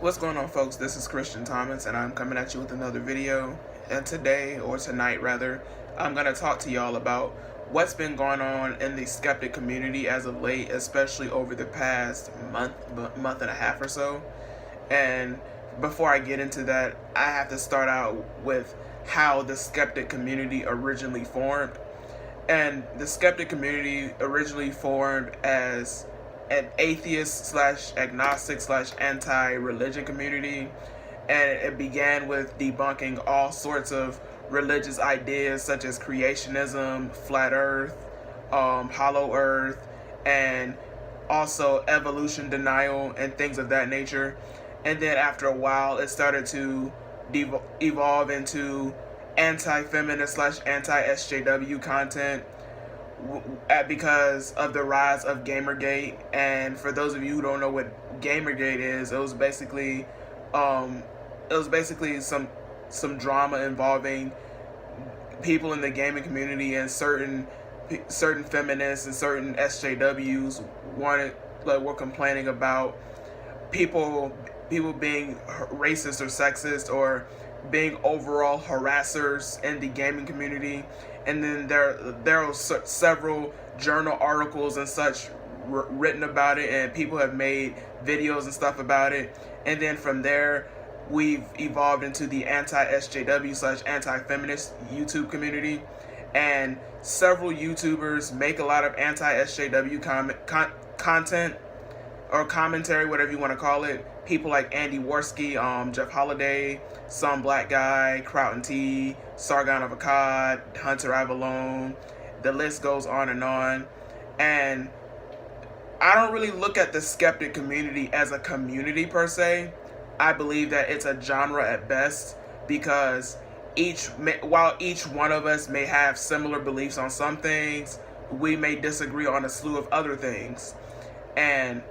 What's going on, folks? This is Christian Thomas, and I'm coming at you with another video. And today, or tonight rather, I'm going to talk to y'all about what's been going on in the skeptic community as of late, especially over the past month and a half or so. And before I get into that, I have to start out with how the skeptic community originally formed. And the skeptic community originally formed as an atheist slash agnostic slash anti-religion community, and it began with debunking all sorts of religious ideas such as creationism, flat earth, hollow earth, and also evolution denial and things of that nature. And then after a while it started to evolve into anti-feminist slash anti-SJW content because of the rise of Gamergate. And for those of you who don't know what Gamergate is, it was basically some drama involving people in the gaming community, and certain feminists and certain SJWs were complaining about people being racist or sexist or being overall harassers in the gaming community. And then there are several journal articles and such written about it, and people have made videos and stuff about it. And then from there, we've evolved into the anti-SJW slash anti-feminist YouTube community, and several YouTubers make a lot of anti-SJW content or commentary, whatever you want to call it. People like Andy Worski, Jeff Holiday, Some Black Guy, Kraut and T, Sargon of Akkad, Hunter Avalone. The list goes on and on. And I don't really look at the skeptic community as a community per se. I believe that it's a genre at best, because while each one of us may have similar beliefs on some things, we may disagree on a slew of other things. And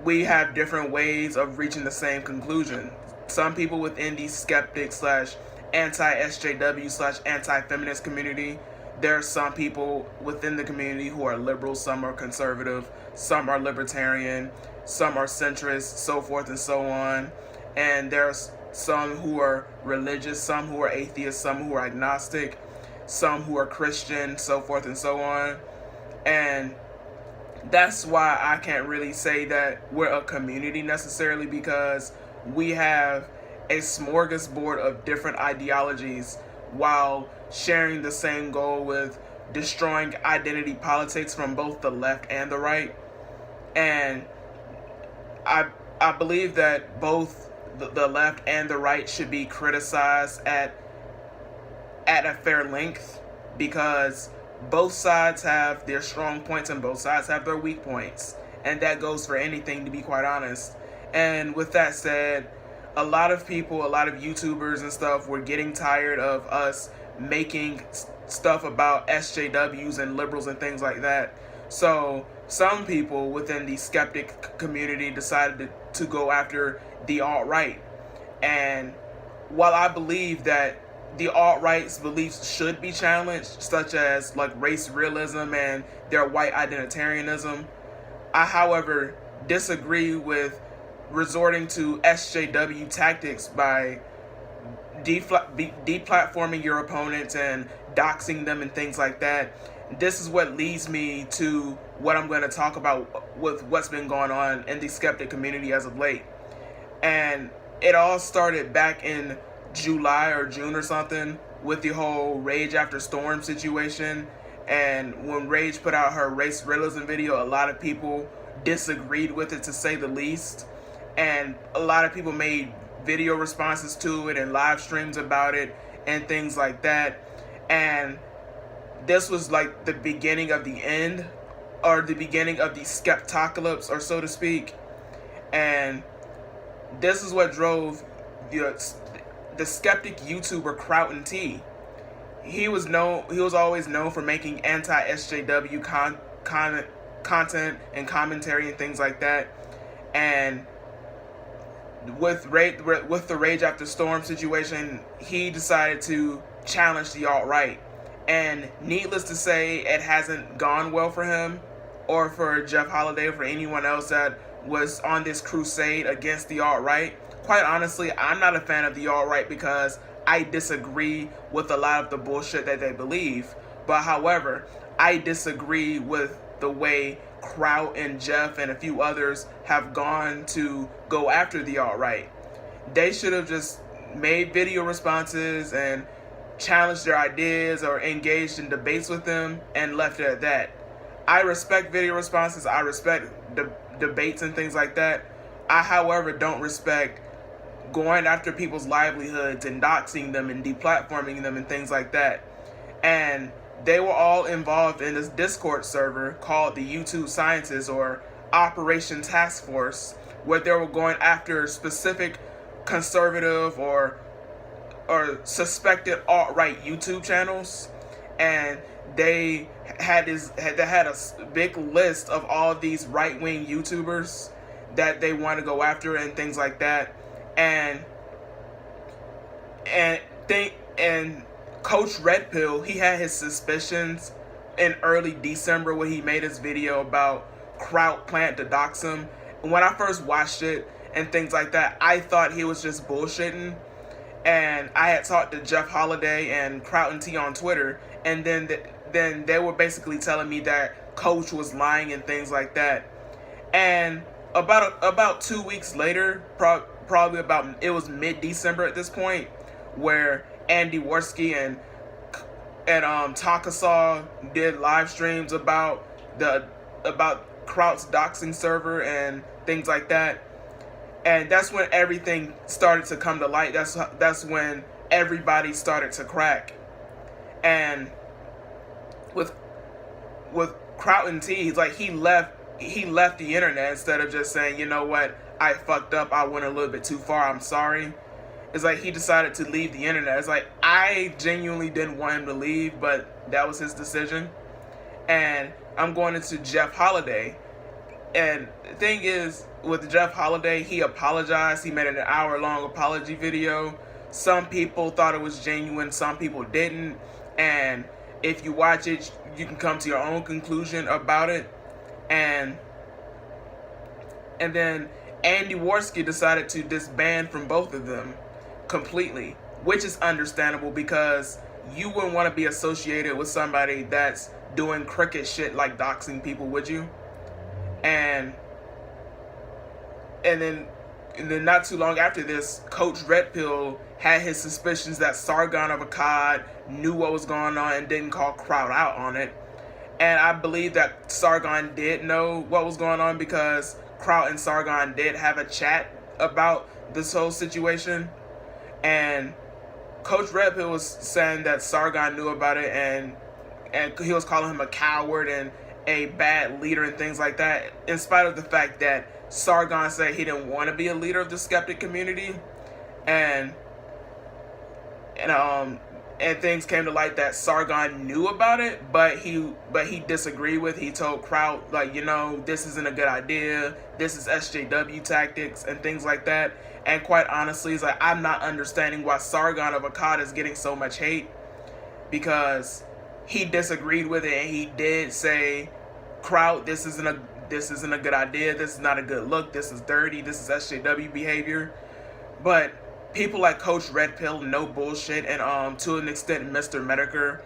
we have different ways of reaching the same conclusion. Some people within the skeptic slash anti-SJW slash anti-feminist community, there are some people within the community who are liberal, some are conservative, some are libertarian, some are centrist, so forth and so on. And there's some who are religious, some who are atheist, some who are agnostic, some who are Christian, so forth and so on. And that's why I can't really say that we're a community necessarily, because we have a smorgasbord of different ideologies while sharing the same goal with destroying identity politics from both the left and the right. And I believe that both the left and the right should be criticized at a fair length, because both sides have their strong points and both sides have their weak points. And that goes for anything, to be quite honest. And with that said, a lot of people, a lot of YouTubers and stuff, were getting tired of us making stuff about SJWs and liberals and things like that. So some people within the skeptic community decided to go after the alt-right. And while I believe that the alt-right's beliefs should be challenged, such as like race realism and their white identitarianism, I, however, disagree with resorting to SJW tactics by deplatforming your opponents and doxing them and things like that. This is what leads me to what I'm going to talk about with what's been going on in the skeptic community as of late. And it all started back in July or June or something with the whole Rage After Storm situation. And when Rage put out her race realism video, a lot of people disagreed with it, to say the least. And a lot of people made video responses to it and live streams about it and things like that. And this was like the beginning of the end, or the beginning of the skeptocalypse, or so to speak. And this is what drove the skeptic YouTuber Kraut and T. He was always known for making anti-SJW content and commentary and things like that. And with the Rage After Storm situation, he decided to challenge the alt-right. And needless to say, it hasn't gone well for him, or for Jeff Holiday, or for anyone else that was on this crusade against the alt-right. Quite honestly, I'm not a fan of the alt-right because I disagree with a lot of the bullshit that they believe. But however, I disagree with the way Kraut and Jeff and a few others have gone to go after the alt-right. They should have just made video responses and challenged their ideas or engaged in debates with them and left it at that. I respect video responses. I respect debates and things like that. I, however, don't respect going after people's livelihoods and doxing them and deplatforming them and things like that. And they were all involved in this Discord server called the YouTube Scientists or Operation Task Force, where they were going after specific conservative or suspected alt-right YouTube channels, and they had a big list of all of these right-wing YouTubers that they want to go after and things like that, and Coach Red Pill, he had his suspicions in early December when he made his video about Kraut planning to dox him. When I first watched it and things like that, I thought he was just bullshitting. And I had talked to Jeff Holiday and Kraut and T on Twitter, and then they were basically telling me that Coach was lying and things like that. And about 2 weeks later, probably it was mid-December at this point, where Andy Worski and Takasaw did live streams about Kraut's doxing server and things like that. And that's when everything started to come to light. That's when everybody started to crack. And with Kraut and T, he's like he left the internet instead of just saying, you know what, I fucked up, I went a little bit too far, I'm sorry. It's like he decided to leave the internet. It's like I genuinely didn't want him to leave, but that was his decision. And I'm going into Jeff Holiday. And the thing is, with Jeff Holiday, he apologized. He made an hour-long apology video. Some people thought it was genuine, some people didn't. And if you watch it, you can come to your own conclusion about it. And then Andy Worski decided to disband from both of them completely, which is understandable because you wouldn't want to be associated with somebody that's doing crooked shit like doxing people, would you? And then not too long after this, Coach Red Pill had his suspicions that Sargon of Akkad knew what was going on and didn't call Kraut out on it. And I believe that Sargon did know what was going on because Kraut and Sargon did have a chat about this whole situation. And Coach Red Pill was saying that Sargon knew about it and he was calling him a coward and a bad leader and things like that, in spite of the fact that Sargon said he didn't want to be a leader of the Skeptic Community. And things came to light that Sargon knew about it, but he disagreed with. He told Kraut, like, you know, this isn't a good idea. This is SJW tactics and things like that. And quite honestly, it's like I'm not understanding why Sargon of Akkad is getting so much hate, because he disagreed with it and he did say, Kraut, this isn't a good idea. This is not a good look. This is dirty. This is SJW behavior. But people like Coach Red Pill, no bullshit, and to an extent Mr. Medicare,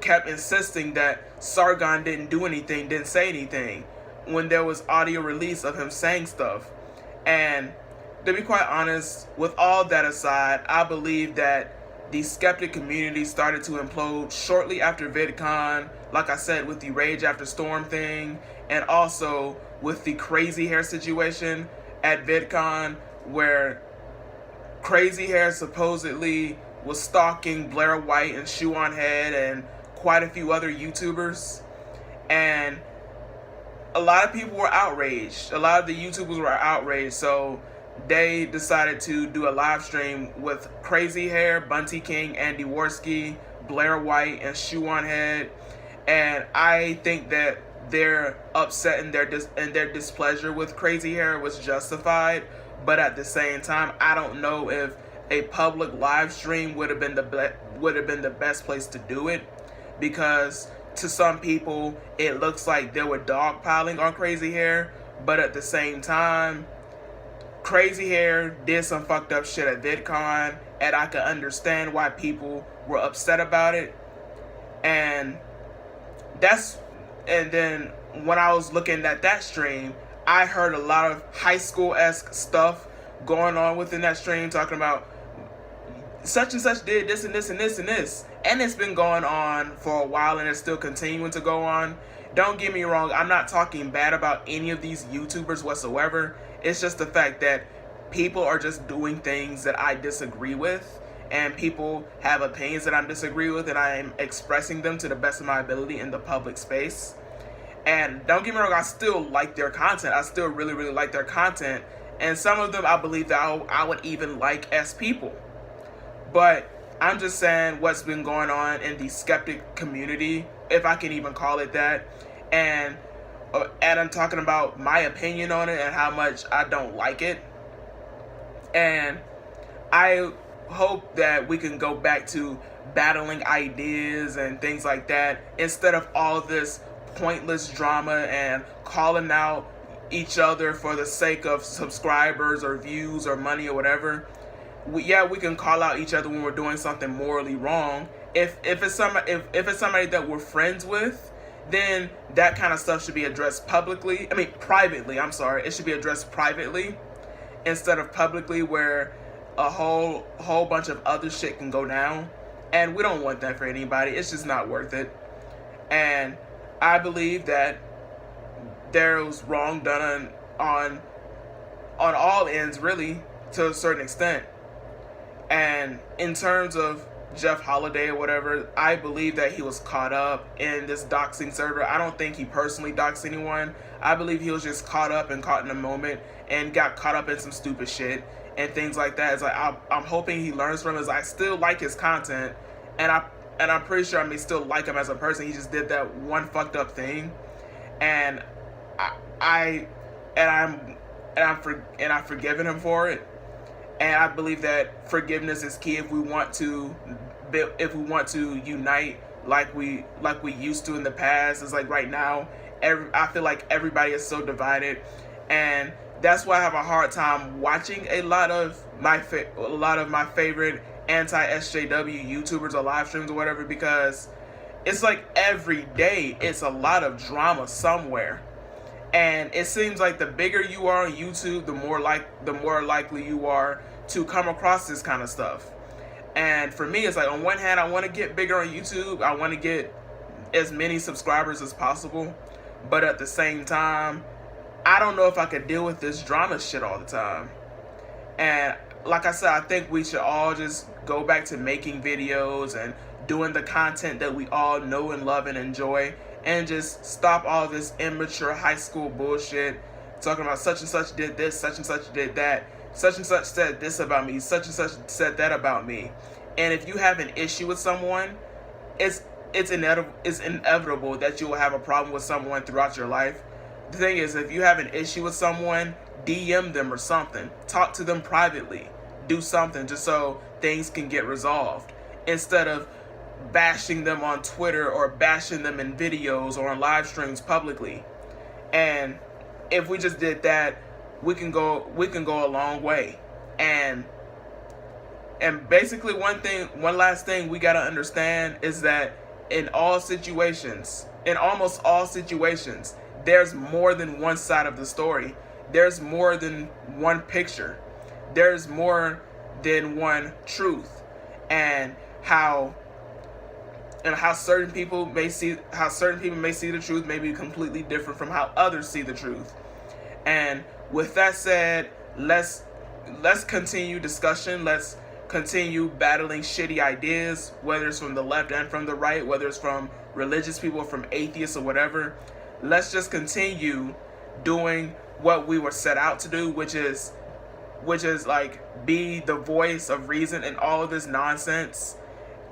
kept insisting that Sargon didn't do anything, didn't say anything, when there was audio release of him saying stuff. And to be quite honest, with all that aside, I believe that the Skeptic Community started to implode shortly after VidCon, like I said, with the Rage After Storm thing, and also with the Crazy Hair situation at VidCon, where Crazy Hair supposedly was stalking Blair White and Shoe on Head and quite a few other YouTubers. And a lot of people were outraged. A lot of the YouTubers were outraged, so they decided to do a live stream with Crazy Hair, Bunty King, Andy Worski, Blair White, and Shoe on Head. And I think that their upset and their displeasure with Crazy Hair was justified. But at the same time, I don't know if a public live stream would have been the best place to do it, because to some people it looks like they were dogpiling on Crazy Hair. But at the same time, Crazy Hair did some fucked up shit at VidCon, and I could understand why people were upset about it. And then when I was looking at that stream, I heard a lot of high school-esque stuff going on within that stream, talking about such and such did this and this and this and this. And it's been going on for a while, and it's still continuing to go on. Don't get me wrong, I'm not talking bad about any of these YouTubers whatsoever. It's just the fact that people are just doing things that I disagree with, and people have opinions that I disagree with, and I am expressing them to the best of my ability in the public space. And don't get me wrong, I still like their content. I still really, really like their content. And some of them I believe that I would even like as people. But I'm just saying what's been going on in the skeptic community, if I can even call it that. And I'm talking about my opinion on it and how much I don't like it. And I hope that we can go back to battling ideas and things like that, instead of all this pointless drama and calling out each other for the sake of subscribers or views or money or whatever. We can call out each other when we're doing something morally wrong. If it's somebody that we're friends with, then that kind of stuff should be addressed privately. I'm sorry, it should be addressed privately instead of publicly, where a whole bunch of other shit can go down, and we don't want that for anybody. It's just not worth it. And I believe that there was wrong done on all ends, really, to a certain extent. And in terms of Jeff Holiday or whatever, I believe that he was caught up in this doxing server. I don't think he personally doxed anyone. I believe he was just caught up and caught in a moment and got caught up in some stupid shit and things like that. It's like I'm hoping he learns from it. I still like his content, and I'm pretty sure I may still like him as a person. He just did that one fucked up thing, and I've forgiven him for it. And I believe that forgiveness is key if we want to unite like we used to in the past. It's like right now, I feel like everybody is so divided, and that's why I have a hard time watching a lot of my favorite anti-SJW YouTubers or live streams or whatever, because it's like every day it's a lot of drama somewhere. And it seems like the bigger you are on YouTube, the more likely you are to come across this kind of stuff. And for me, it's like, on one hand, I want to get bigger on YouTube. I want to get as many subscribers as possible. But at the same time, I don't know if I could deal with this drama shit all the time. And like I said, I think we should all just go back to making videos and doing the content that we all know and love and enjoy, and just stop all this immature high school bullshit, talking about such and such did this, such and such did that, such and such said this about me, such and such said that about me. And if you have an issue with someone, it's inevitable that you will have a problem with someone throughout your life. The thing is, if you have an issue with someone, DM them or something. Talk to them privately. Do something just so things can get resolved, instead of bashing them on Twitter or bashing them in videos or on live streams publicly. And if we just did that, we can go a long way. And basically one last thing we got to understand is that in almost all situations, there's more than one side of the story. There's more than one picture. There's more than one truth. And how certain people may see the truth may be completely different from how others see the truth. And with that said, let's continue discussion. Let's continue battling shitty ideas, whether it's from the left and from the right, whether it's from religious people, from atheists or whatever. Let's just continue doing what we were set out to do, which is like be the voice of reason in all of this nonsense.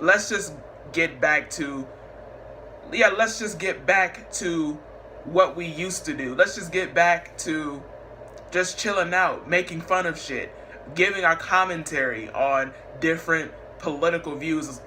Let's just get back to what we used to do. Let's just get back to just chilling out, making fun of shit, giving our commentary on different political views,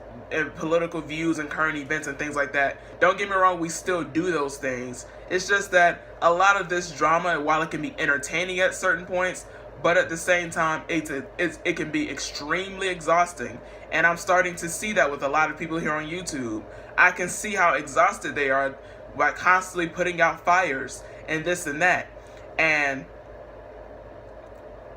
political views and current events and things like that. Don't get me wrong, we still do those things. It's just that a lot of this drama, while it can be entertaining at certain points, but at the same time, it can be extremely exhausting. And I'm starting to see that with a lot of people here on YouTube. I can see how exhausted they are by constantly putting out fires and this and that. And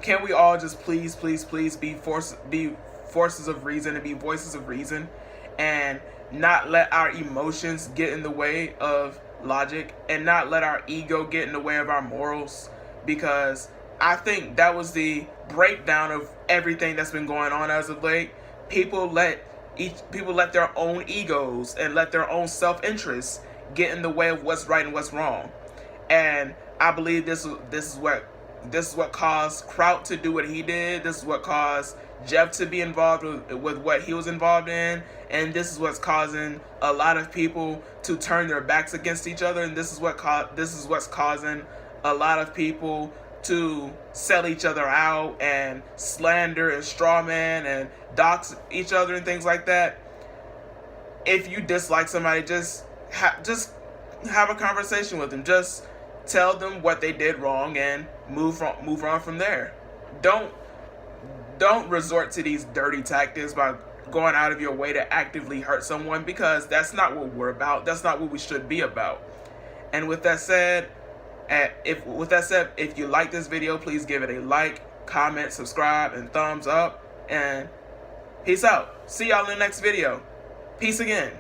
can we all just please be forces of reason and be voices of reason, and not let our emotions get in the way of logic, and not let our ego get in the way of our morals? Because I think that was the breakdown of everything that's been going on as of late. People let their own egos and let their own self-interest get in the way of what's right and what's wrong. And I believe this is what caused Kraut to do what he did. This is what caused Jeff to be involved with what he was involved in. And this is what's causing a lot of people to turn their backs against each other. And this is what's causing a lot of people to sell each other out and slander and strawman and dox each other and things like that. If you dislike somebody, just have a conversation with them. Just tell them what they did wrong and move on from there. Don't resort to these dirty tactics by going out of your way to actively hurt someone, because that's not what we're about. That's not what we should be about. And with that said, if you like this video, please give it a like, comment, subscribe, and thumbs up. And peace out. See y'all in the next video. Peace again.